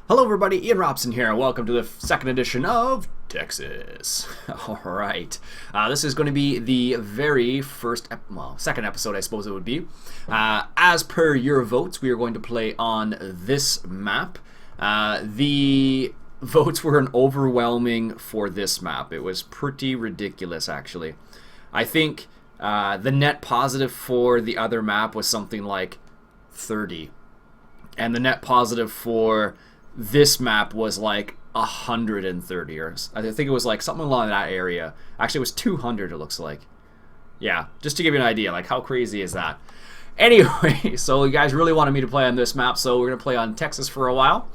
Hello everybody, Ian Robson here, and welcome to the second edition of Texas. Alright, this is going to be the very first, second episode I suppose it would be. As per your votes, we are going to play on this map. The votes were overwhelming for this map. It was pretty ridiculous actually. I think the net positive for the other map was something like 30. And the net positive for this map was like 130, or I think it was like something along that area. Actually, it was 200, it looks like. Yeah, just to give you an idea, like how crazy is that? Anyway, so you guys really wanted me to play on this map, so we're going to play on Texas for a while.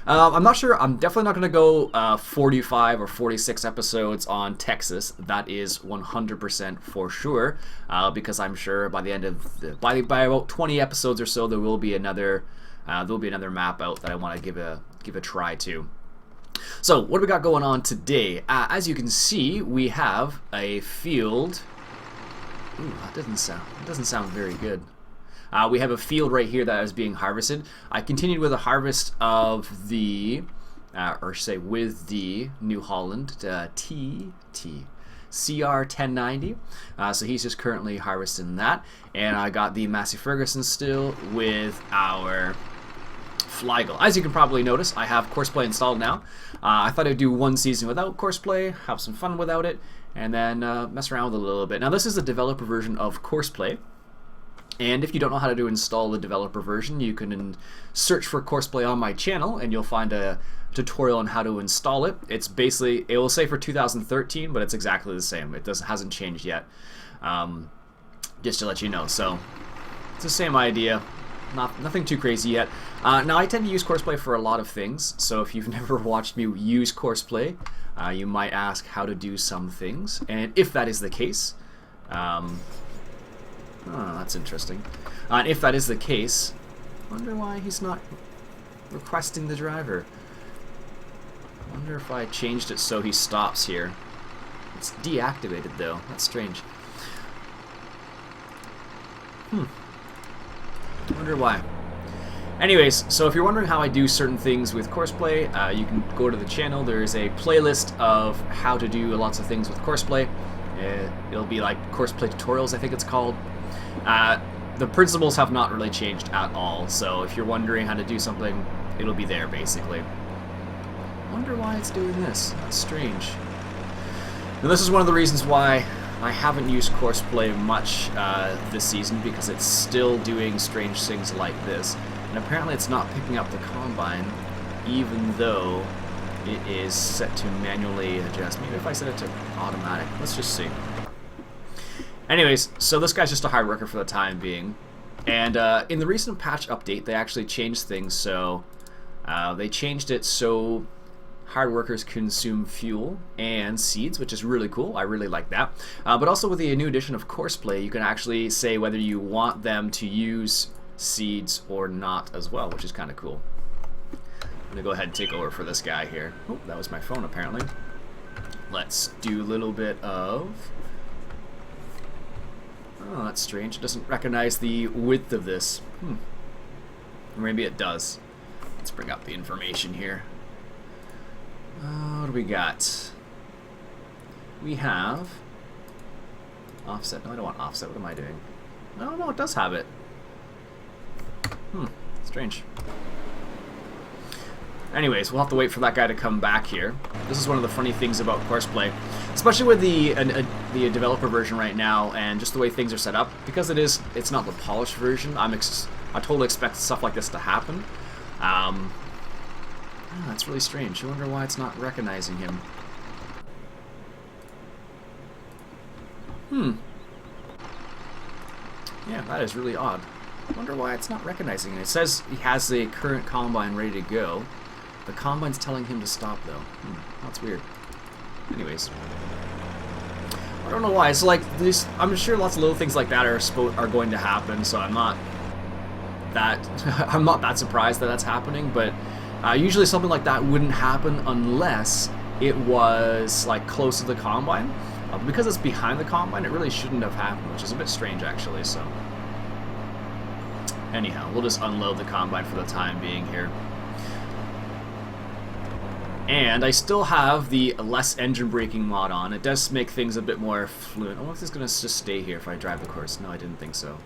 I'm not sure, I'm definitely not going to go 45 or 46 episodes on Texas. That is 100% for sure, because I'm sure by the end of, by about 20 episodes or so, there will be another map out that I want to give a try to. So what do we got going on today? As you can see, we have a field. Ooh, that doesn't sound very good. We have a field right here that is being harvested. I continued with a harvest of the, or say with the New Holland CR1090. So he's just currently harvesting that, and I got the Massey Ferguson still with our Flygle. As you can probably notice, I have Courseplay installed now. I thought I'd do one season without Courseplay, have some fun without it, and then mess around with it a little bit. Now this is the developer version of Courseplay, and if you don't know how to install the developer version, you can search for Courseplay on my channel, and you'll find a tutorial on how to install it. It's basically, it will say for 2013, but it's exactly the same. It hasn't changed yet. Just to let you know, so it's the same idea. Nothing too crazy yet. Now I tend to use Courseplay for a lot of things, so if you've never watched me use Courseplay, you might ask how to do some things, and if that is the case, oh, that's interesting. And if that is the case, I wonder why he's not requesting the driver. I wonder if I changed it so he stops here. It's deactivated though. That's strange. I wonder why. Anyways, so if you're wondering how I do certain things with Courseplay, you can go to the channel. There is a playlist of how to do lots of things with Courseplay. It'll be like Courseplay tutorials, I think it's called. The principles have not really changed at all, so if you're wondering how to do something, it'll be there basically. I wonder why it's doing this. That's strange. Now this is one of the reasons why I haven't used Courseplay much this season, because it's still doing strange things like this. And apparently it's not picking up the Combine, even though it is set to manually adjust. Maybe if I set it to automatic. Let's just see. Anyways, so this guy's just a hard worker for the time being. And in the recent patch update, they actually changed things. So they changed it so hard workers consume fuel and seeds, which is really cool. I really like that. But also with the new edition of Courseplay, you can actually say whether you want them to use seeds or not as well, which is kind of cool. I'm going to go ahead and take over for this guy here. Oh, that was my phone apparently. Let's do a little bit of... Oh, that's strange. It doesn't recognize the width of this. Or maybe it does. Let's bring up the information here. What do we got? We have offset. No, I don't want offset. What am I doing? Oh, no, it does have it. Strange. Anyways, we'll have to wait for that guy to come back here. This is one of the funny things about Courseplay, especially with the developer version right now, and just the way things are set up. Because it's not the polished version. I totally expect stuff like this to happen. Oh, that's really strange. I wonder why it's not recognizing him. Yeah, that is really odd. I wonder why it's not recognizing him. It says he has the current Combine ready to go. The Combine's telling him to stop, though. That's weird. Anyways. I don't know why. It's like, I'm sure lots of little things like that are going to happen, so I'm not that surprised that that's happening, but usually something like that wouldn't happen unless it was like close to the Combine. Because it's behind the Combine, it really shouldn't have happened, which is a bit strange actually. So anyhow, we'll just unload the Combine for the time being here. And I still have the less engine braking mod on. It does make things a bit more fluent. I wonder if this is going to just stay here if I drive the course. No, I didn't think so.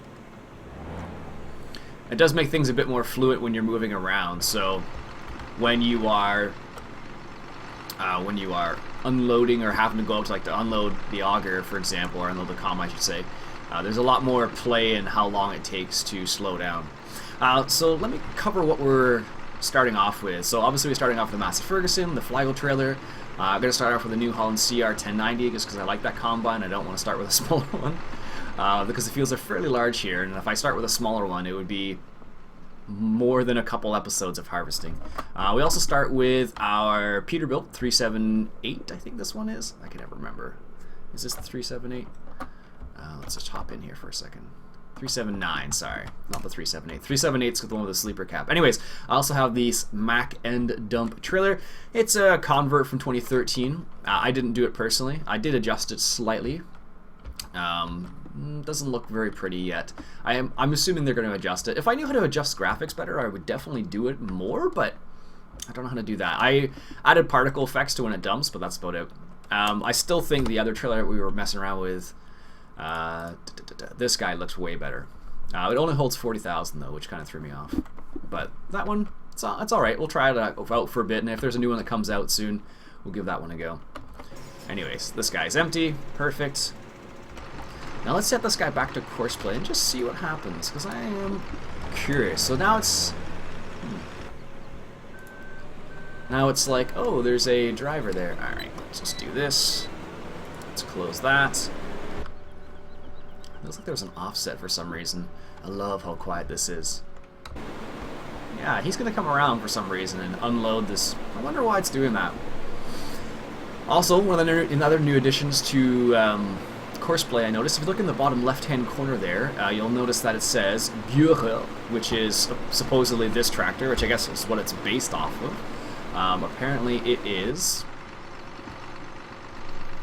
It does make things a bit more fluent when you're moving around. So when you are unloading or having to go out to, like, to unload the auger, for example, or unload the combine, I should say, there's a lot more play in how long it takes to slow down. So let me cover what we're starting off with. So obviously we're starting off with the Massey Ferguson, the Flygel trailer. I'm going to start off with the New Holland CR 1090 just because I like that combine. I don't want to start with a smaller one because the fields are fairly large here, and if I start with a smaller one, it would be more than a couple episodes of harvesting. We also start with our Peterbilt 378, I think this one is. I can never remember. Is this the 378? Let's just hop in here for a second. 379, sorry, not the 378. 378 is the one with the sleeper cap. Anyways, I also have the Mack End Dump trailer. It's a convert from 2013. I didn't do it personally. I did adjust it slightly. Doesn't look very pretty yet. I'm assuming they're going to adjust it. If I knew how to adjust graphics better, I would definitely do it more, but I don't know how to do that. I added particle effects to when it dumps, but that's about it. I still think the other trailer that we were messing around with, this guy looks way better. It only holds 40,000 though, which kind of threw me off. But that one, it's alright. We'll try it out for a bit, and if there's a new one that comes out soon, we'll give that one a go. Anyways, this guy's empty. Perfect. Now let's set this guy back to Courseplay and just see what happens, because I am curious. So now it's... Now it's like, oh, there's a driver there. Alright, let's just do this. Let's close that. It looks like there was an offset for some reason. I love how quiet this is. Yeah, he's going to come around for some reason and unload this. I wonder why it's doing that. Also, one of the other new additions to Courseplay, I noticed, if you look in the bottom left-hand corner there, you'll notice that it says Gure, which is supposedly this tractor, which I guess is what it's based off of. Apparently it is...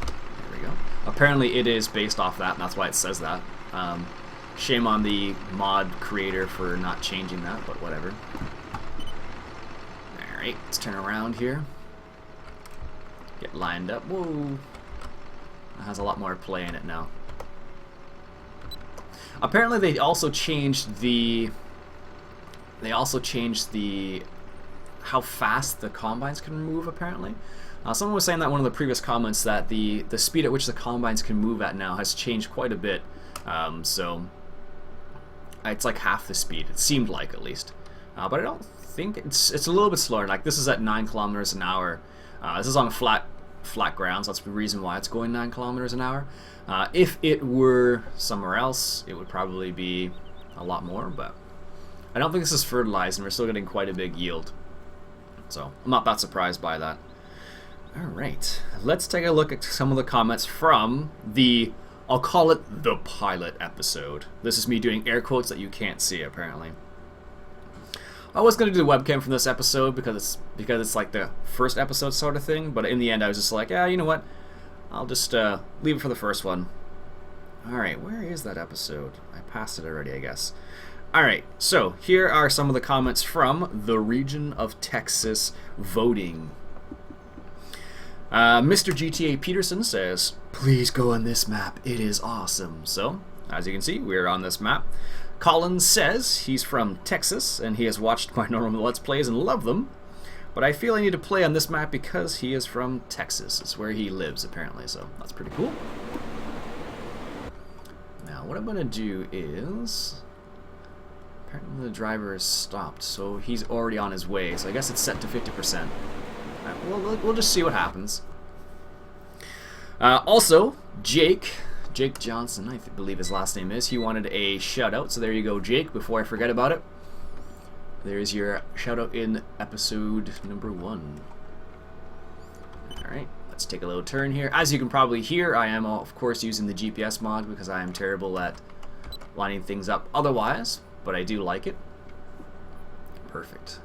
There we go. Apparently it is based off that, and that's why it says that. Shame on the mod creator for not changing that, but whatever. Alright, let's turn around here. Get lined up. Whoa. It has a lot more play in it now. Apparently they also changed the... how fast the combines can move, apparently. Someone was saying that in one of the previous comments that the speed at which the combines can move at now has changed quite a bit. So it's like half the speed, it seemed like, at least. But I don't think it's a little bit slower. Like, this is at 9 kilometers an hour. This is on flat ground, so that's the reason why it's going 9 kilometers an hour. If it were somewhere else, it would probably be a lot more, but I don't think this is fertilized, and we're still getting quite a big yield. So I'm not that surprised by that. Alright, let's take a look at some of the comments from the, I'll call it the pilot episode. This is me doing air quotes that you can't see, apparently. I was going to do the webcam from this episode because it's like the first episode sort of thing, but in the end I was just like, yeah, you know what? I'll just leave it for the first one. Alright, where is that episode? I passed it already, I guess. Alright, so here are some of the comments from the region of Texas voting. Mr. GTA Peterson says, please go on this map, it is awesome. So, as you can see, we're on this map. Collins says he's from Texas and he has watched my normal Let's Plays and loved them, but I feel I need to play on this map because he is from Texas. It's where he lives, apparently, so that's pretty cool. Now, what I'm going to do is... Apparently the driver has stopped, so he's already on his way, so I guess it's set to 50%. Right, we'll just see what happens. Also, Jake Johnson, I believe his last name is, he wanted a shout out, so there you go, Jake, before I forget about it. There's your shout out in episode number 1. Alright, let's take a little turn here. As you can probably hear, I am of course using the GPS mod because I am terrible at lining things up otherwise, but I do like it. Perfect.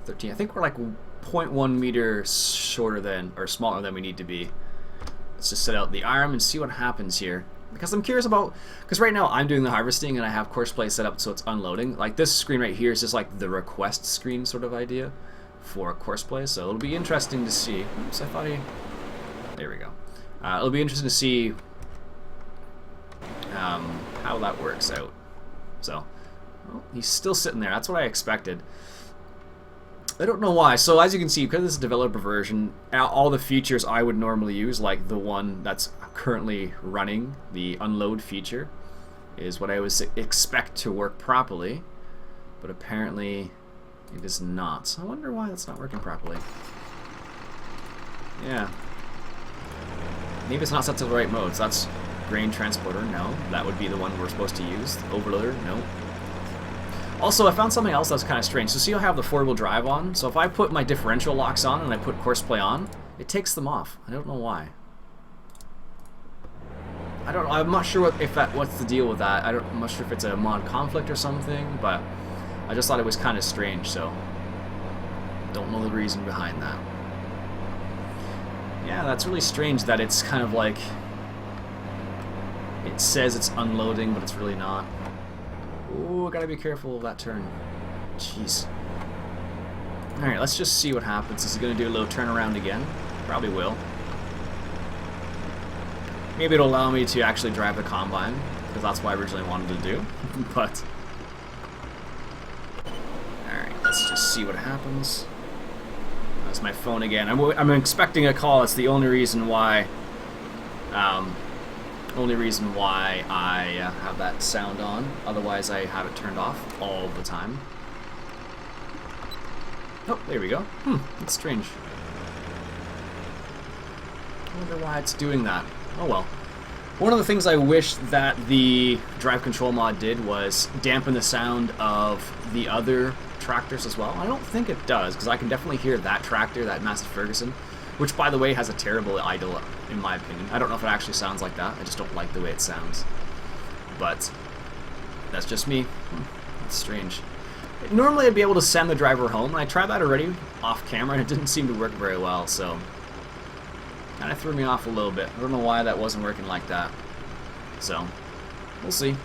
13, I think we're like 0.1 meters shorter than, or smaller than we need to be. Let's just set out the arm and see what happens here. Because I'm curious about, because right now I'm doing the harvesting and I have Courseplay set up so it's unloading. Like this screen right here is just like the request screen sort of idea for Courseplay, so it'll be interesting to see. Oops, I thought he... There we go. It'll be interesting to see how that works out. So, well, he's still sitting there. That's what I expected. I don't know why. So as you can see, because this is a developer version, all the features I would normally use, like the one that's currently running, the unload feature, is what I would expect to work properly. But apparently it is not. So I wonder why that's not working properly. Yeah. Maybe it's not set to the right modes. That's grain transporter, no. That would be the one we're supposed to use. Overloader, no. Also, I found something else that's kind of strange. So see how I have the 4-wheel drive on? So if I put my differential locks on and I put Courseplay on, it takes them off. I don't know why. I don't know. I'm not sure what's the deal with that. I'm not sure if it's a mod conflict or something, but I just thought it was kind of strange, so don't know the reason behind that. Yeah, that's really strange that it's kind of like it says it's unloading, but it's really not. Ooh, gotta be careful of that turn. Jeez. Alright, let's just see what happens. Is he gonna do a little turnaround again? Probably will. Maybe it'll allow me to actually drive the combine, because that's what I originally wanted to do. But alright, let's just see what happens. That's my phone again. I'm expecting a call. It's the only reason why I have that sound on. Otherwise, I have it turned off all the time. Oh, there we go. That's strange. I wonder why it's doing that. Oh well. One of the things I wish that the drive control mod did was dampen the sound of the other tractors as well. I don't think it does, because I can definitely hear that tractor, that Massey Ferguson, which by the way has a terrible idle in my opinion. I don't know if it actually sounds like that. I just don't like the way it sounds. But that's just me. That's strange. Normally I'd be able to send the driver home, and I tried that already off camera and it didn't seem to work very well, so kind of threw me off a little bit. I don't know why that wasn't working like that. So, we'll see.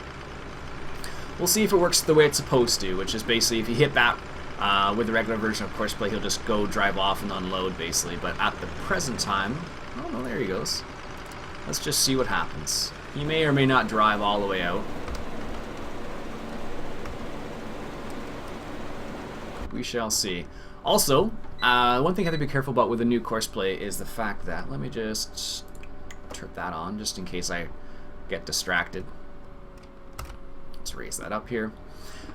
We'll see if it works the way it's supposed to, which is basically if you hit that with the regular version of Courseplay, he'll just go drive off and unload, basically. But at the present time, oh no, there he goes. Let's just see what happens. He may or may not drive all the way out. We shall see. Also, one thing I have to be careful about with the new Courseplay is the fact that, let me just turn that on just in case I get distracted. Let's raise that up here.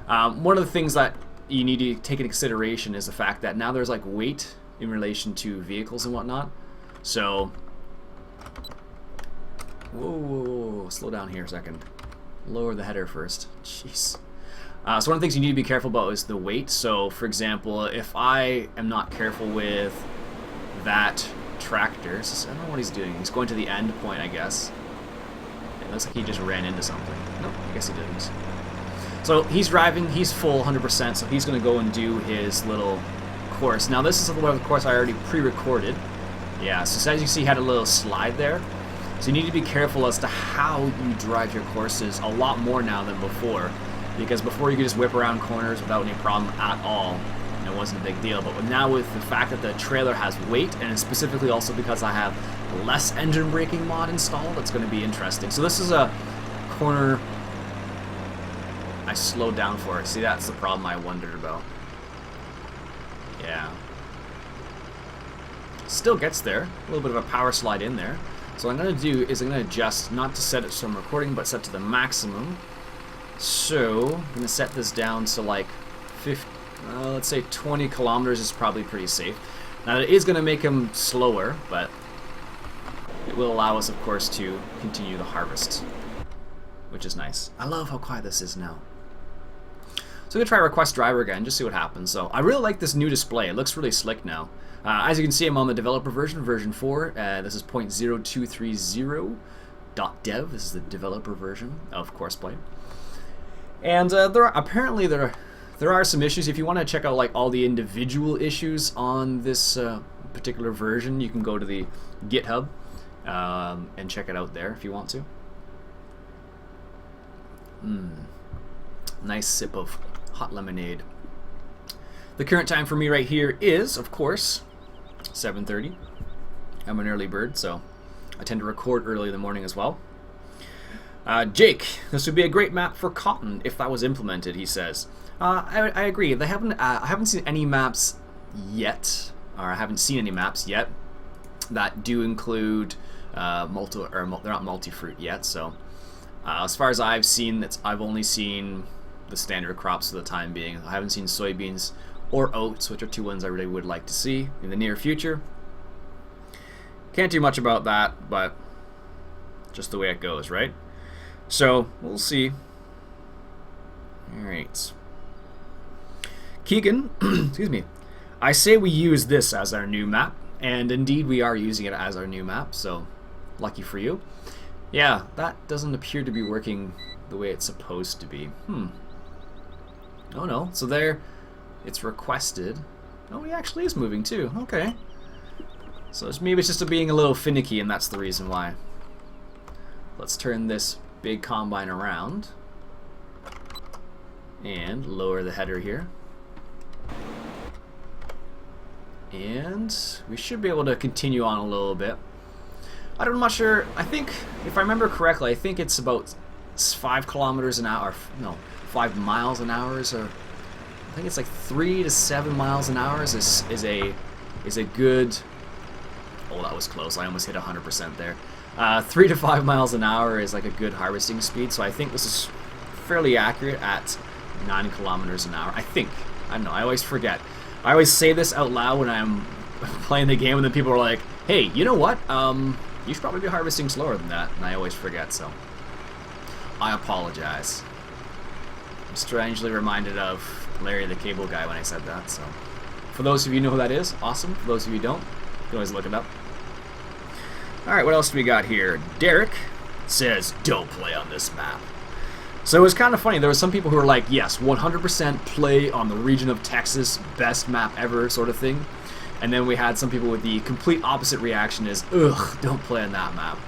One of the things that you need to take into consideration is the fact that now there's like weight in relation to vehicles and whatnot. So, whoa, slow down here a second. Lower the header first. Jeez. So one of the things you need to be careful about is the weight. So, for example, if I am not careful with that tractor, I don't know what he's doing. He's going to the end point, I guess. It looks like he just ran into something. Nope, I guess he didn't. So he's driving, he's full 100%, so he's going to go and do his little course. Now this is one of the course I already pre-recorded. Yeah, so as you see, he had a little slide there. So you need to be careful as to how you drive your courses a lot more now than before. Because before you could just whip around corners without any problem at all, and it wasn't a big deal. But now with the fact that the trailer has weight, and specifically also because I have less engine braking mod installed, it's going to be interesting. So this is a corner I slowed down for it. See, that's the problem I wondered about. Yeah. Still gets there. A little bit of a power slide in there. So what I'm going to do is I'm going to adjust, not to set it so I'm recording, but set to the maximum. So, I'm going to set this down to like 50, let's say 20 kilometers is probably pretty safe. Now it is going to make him slower, but it will allow us, of course, to continue the harvest, which is nice. I love how quiet this is now. So I'm going to try request driver again, just see what happens. So I really like this new display. It looks really slick now. As you can see, I'm on the developer version, version 4. This is 0.0230.dev. This is the developer version of Courseplay. And apparently there are some issues. If you want to check out like all the individual issues on this particular version, you can go to the GitHub and check it out there if you want to. Nice sip of hot lemonade. The current time for me right here is, of course, 7:30. I'm an early bird, so I tend to record early in the morning as well. Jake, this would be a great map for cotton if that was implemented, he says. I agree. They haven't. I haven't seen any maps yet, or I haven't seen any maps yet that do include they're not multi-fruit yet. So as far as I've seen, I've only seen the standard crops for the time being. I haven't seen soybeans or oats, which are two ones I really would like to see in the near future. Can't do much about that, but just the way it goes, right? So we'll see. All right. Keegan, excuse me. I say we use this as our new map, and indeed we are using it as our new map, so lucky for you. Yeah, that doesn't appear to be working the way it's supposed to be. Oh no, so there, it's requested. Oh, he actually is moving too, okay. So maybe it's just being a little finicky, and that's the reason why. Let's turn this big combine around and lower the header here. And we should be able to continue on a little bit. I'm not sure. I think, if I remember correctly, I think it's about 5 kilometers an hour. No, 5 miles an hour. Or I think it's like 3 to 7 miles an hour is a good. Oh, that was close. I almost hit 100% there. 3 to 5 miles an hour is like a good harvesting speed. So I think this is fairly accurate at 9 kilometers an hour. I think. I don't know. I always forget. I always say this out loud when I'm playing the game, and then people are like, "Hey, you know what? You should probably be harvesting slower than that." And I always forget, so I apologize. I'm strangely reminded of Larry the Cable Guy when I said that. So, for those of you who know who that is, awesome. For those of you who don't, you can always look it up. All right, what else do we got here? Derek says, "Don't play on this map." So it was kind of funny. There were some people who were like, yes, 100% play on the region of Texas, best map ever sort of thing. And then we had some people with the complete opposite reaction is, ugh, don't play on that map.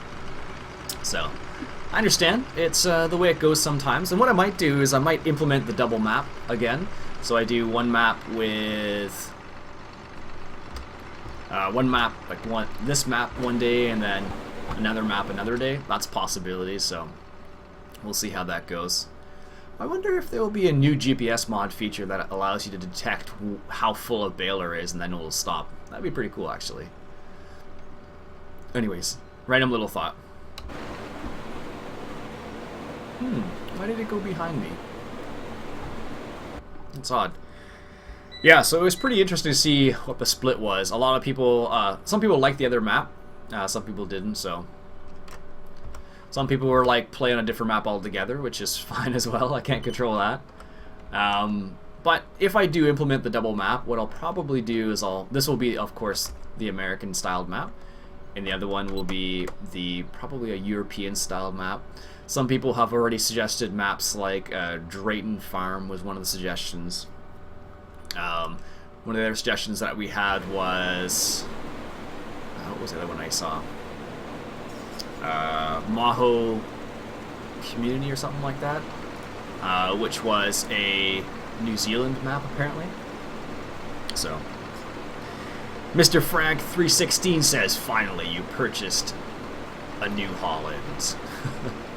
So I understand. It's the way it goes sometimes. And what I might do is I might implement the double map again. So I do one map with this map one day and then another map another day. That's a possibility, so we'll see how that goes. I wonder if there will be a new GPS mod feature that allows you to detect how full a baler is and then it will stop. That'd be pretty cool, actually. Anyways, random little thought. Why did it go behind me? It's odd. Yeah, so it was pretty interesting to see what the split was. A lot of people, some people liked the other map, some people didn't, so. Some people were like playing a different map altogether, which is fine as well. I can't control that. But if I do implement the double map, what I'll probably do is this will be, of course, the American styled map, and the other one will be probably a European styled map. Some people have already suggested maps like Drayton Farm was one of the suggestions. One of the other suggestions that we had was what was the other one I saw? Maho Community or something like that, which was a New Zealand map apparently. So Mr. Frag 316 says, "Finally you purchased a New Holland."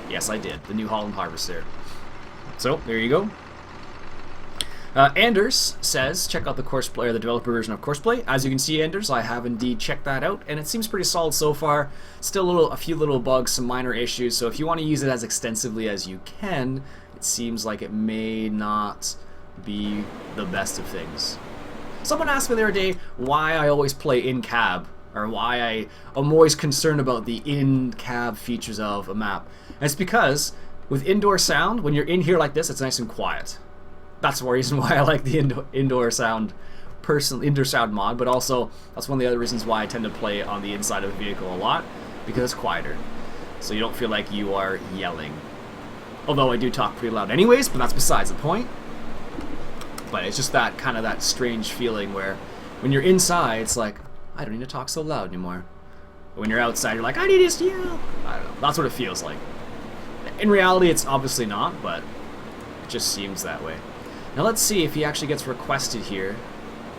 Yes, I did. The New Holland Harvester. So there you go. Anders says, check out the Courseplay, or the developer version of Courseplay. As you can see, Anders, I have indeed checked that out, and it seems pretty solid so far. Still a few little bugs, some minor issues, so if you want to use it as extensively as you can, it seems like it may not be the best of things. Someone asked me the other day why I always play in-cab, or why I'm always concerned about the in-cab features of a map. And it's because, with indoor sound, when you're in here like this, it's nice and quiet. That's the reason why I like the indoor sound mod, but also that's one of the other reasons why I tend to play on the inside of the vehicle a lot, because it's quieter. So you don't feel like you are yelling. Although I do talk pretty loud anyways, but that's besides the point. But it's just that kind of that strange feeling where when you're inside, it's like, I don't need to talk so loud anymore. But when you're outside, you're like, I need to yell. I don't know. That's what it feels like. In reality, it's obviously not, but it just seems that way. Now let's see if he actually gets requested here.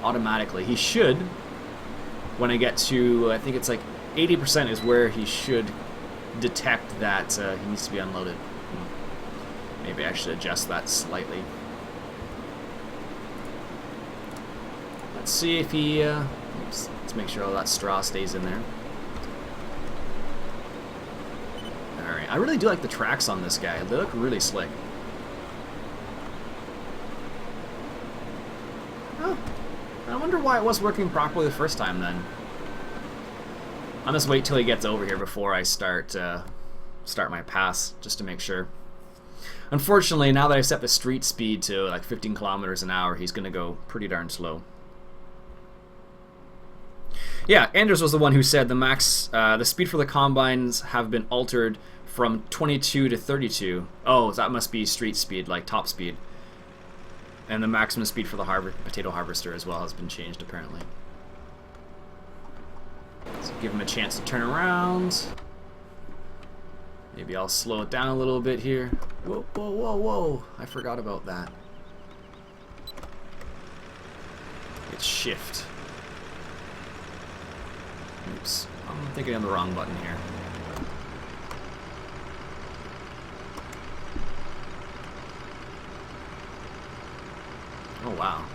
automatically. He should, when I get to, I think it's like 80% is where he should detect that he needs to be unloaded. Maybe I should adjust that slightly. Let's see if he, oops, let's make sure all that straw stays in there. Alright, I really do like the tracks on this guy. They look really slick. Oh, I wonder why it was working properly the first time then. I'll just wait till he gets over here before I start my pass, just to make sure. Unfortunately, now that I've set the street speed to like 15 kilometers an hour, he's going to go pretty darn slow. Yeah, Anders was the one who said the speed for the combines have been altered from 22 to 32. Oh, that must be street speed, like top speed. And the maximum speed for the potato harvester as well has been changed, apparently. So give him a chance to turn around. Maybe I'll slow it down a little bit here. Whoa, whoa, whoa, whoa. I forgot about that. It's shift. Oops. I'm thinking of the wrong button here. Oh, wow.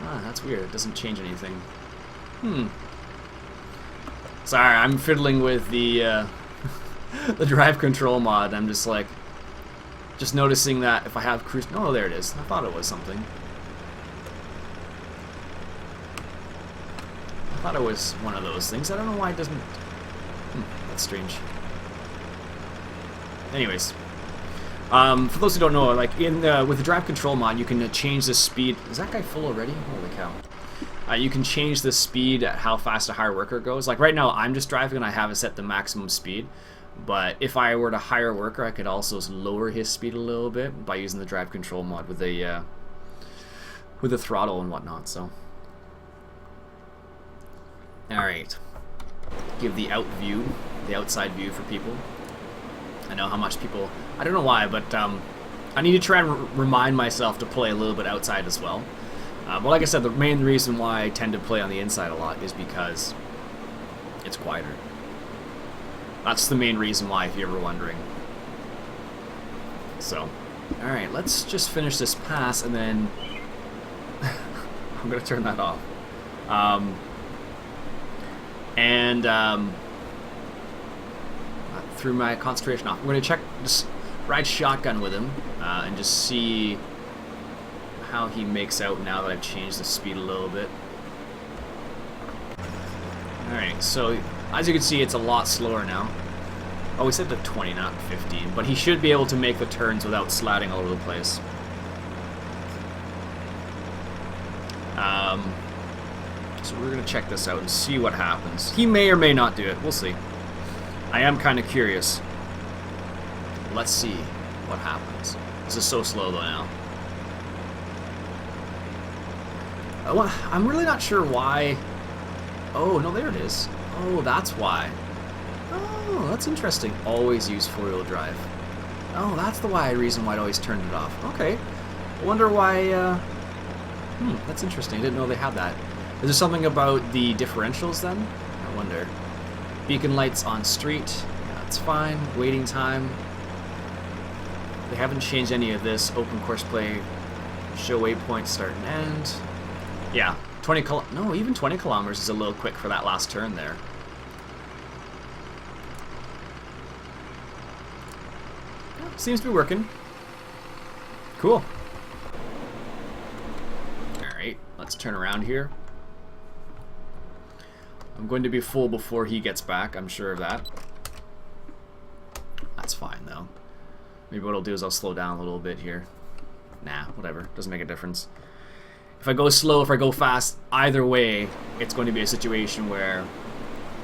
Ah, that's weird. It doesn't change anything. Sorry, I'm fiddling with the the drive control mod. I'm just like, just noticing that if I have cruise... Oh, there it is. I thought it was something. I thought it was one of those things. I don't know why it doesn't... that's strange. Anyways. For those who don't know, like with the drive control mod, you can change the speed. Is that guy full already? Holy cow. You can change the speed at how fast a hire worker goes. Like right now, I'm just driving and I have it set the maximum speed. But if I were to hire a worker, I could also lower his speed a little bit by using the drive control mod with the throttle and whatnot. So, all right, give the outside view for people. I know how much people. I don't know why, but I need to try and remind myself to play a little bit outside as well. But like I said, the main reason why I tend to play on the inside a lot is because it's quieter. That's the main reason why, if you're ever wondering. So, alright, let's just finish this pass and then... I'm going to turn that off. Through my concentration off. I'm going to check, just ride shotgun with him and just see how he makes out now that I've changed the speed a little bit. Alright, so as you can see, it's a lot slower now. Oh, we set to 20, not 15, but he should be able to make the turns without sliding all over the place. So we're going to check this out and see what happens. He may or may not do it. We'll see. I am kind of curious. Let's see what happens. This is so slow though now. I'm really not sure why. Oh, no, there it is. Oh, that's why. Oh, that's interesting. Always use four-wheel drive. Oh, that's the reason why I always turned it off. Okay. I wonder why... that's interesting. I didn't know they had that. Is there something about the differentials then? I wonder. Beacon lights on street. Yeah, that's fine. Waiting time. They haven't changed any of this. Open Courseplay. Show waypoint start and end. Yeah, even 20 kilometers is a little quick for that last turn there. Yeah, seems to be working. Cool. Alright, let's turn around here. I'm going to be full before he gets back, I'm sure of that. That's fine though. Maybe what I'll do is I'll slow down a little bit here. Nah, whatever, doesn't make a difference. If I go slow, if I go fast, either way, it's going to be a situation where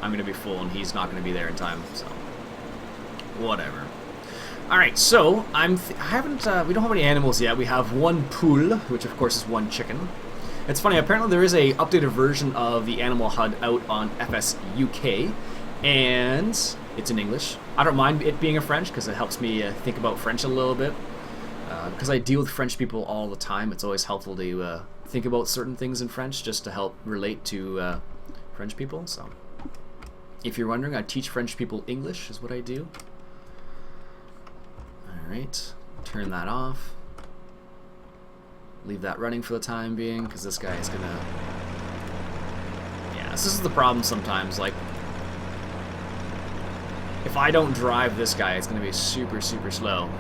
I'm going to be full and he's not going to be there in time, so whatever. Alright, so we don't have any animals yet. We have one poule, which of course is one chicken. It's funny, apparently there is a updated version of the Animal HUD out on FS UK, and it's in English. I don't mind it being in French because it helps me think about French a little bit. because I deal with French people all the time, it's always helpful to think about certain things in French just to help relate to French people. So, if you're wondering, I teach French people English, is what I do. Alright, turn that off. Leave that running for the time being, because this guy is gonna... Yeah, this is the problem sometimes, like... If I don't drive this guy, it's gonna be super, super slow.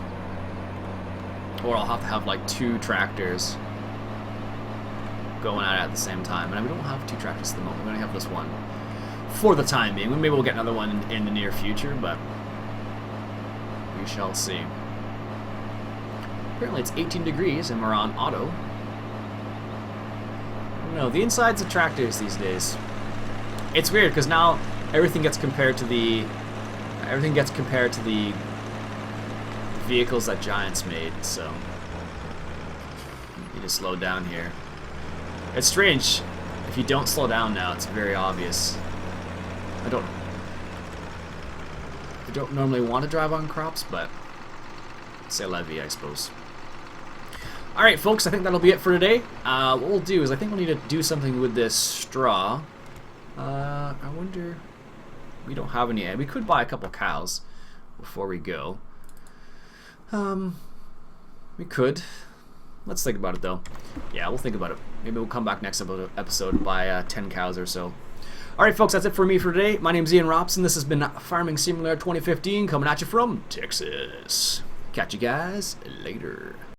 Or I'll have to have like 2 tractors going at the same time. And we don't have 2 tractors at the moment, we only have this one. For the time being. Maybe we'll get another one in the near future, but we shall see. Apparently it's 18 degrees and we're on auto. I don't know, the insides of tractors these days. It's weird because now everything gets compared to the vehicles that Giants made, so need to slow down here. It's strange. If you don't slow down now, it's very obvious. I don't normally want to drive on crops, but c'est la vie, I suppose. Alright folks, I think that'll be it for today. What we'll do is I think we'll need to do something with this straw. I wonder... We don't have any... We could buy a couple cows before we go. We could. Let's think about it though. Yeah, we'll think about it. Maybe we'll come back next episode and buy 10 cows or so. Alright folks, that's it for me for today. My name's Iain Robson. This has been Farming Simulator 2015 coming at you from Texas. Catch you guys later.